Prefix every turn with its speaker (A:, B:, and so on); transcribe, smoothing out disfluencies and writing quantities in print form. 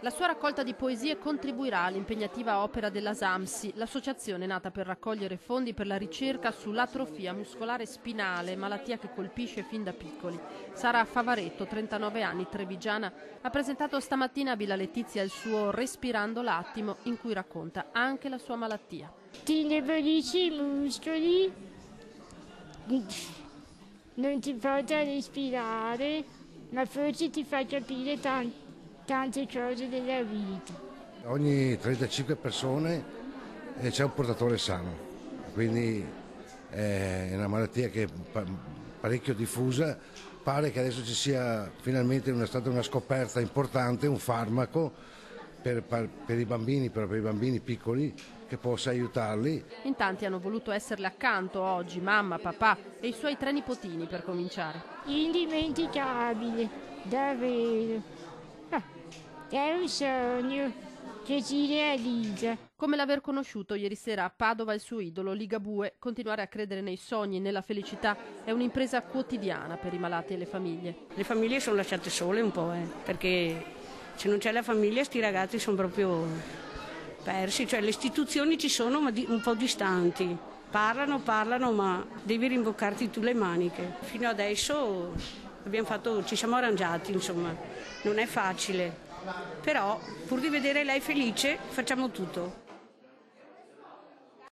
A: La sua raccolta di poesie contribuirà all'impegnativa opera della SAMSI, l'associazione nata per raccogliere fondi per la ricerca sull'atrofia muscolare spinale, malattia che colpisce fin da piccoli. Sara Favaretto, 39 anni, trevigiana, ha presentato stamattina a Villa Letizia il suo Respirando l'attimo, in cui racconta anche la sua malattia.
B: Ti indebolisci i muscoli, non ti porta a respirare, ma forse ti fa capire tante cose della vita.
C: Ogni 35 persone c'è un portatore sano, quindi è una malattia che è parecchio diffusa. Pare che adesso ci sia finalmente stata una scoperta importante, un farmaco per i bambini, però per i bambini piccoli, che possa aiutarli.
A: In tanti hanno voluto esserle accanto oggi, mamma, papà e i suoi 3 nipotini per cominciare.
B: Indimenticabile, davvero. È un sogno che si realizza.
A: Come l'aver conosciuto ieri sera a Padova il suo idolo Ligabue, continuare a credere nei sogni e nella felicità è un'impresa quotidiana per i malati e le famiglie.
D: Le famiglie sono lasciate sole un po', perché se non c'è la famiglia sti ragazzi sono proprio persi, cioè le istituzioni ci sono ma un po' distanti. Parlano, ma devi rimboccarti tu le maniche. Fino adesso ci siamo arrangiati, insomma, non è facile. Però, pur di vedere lei felice, facciamo tutto.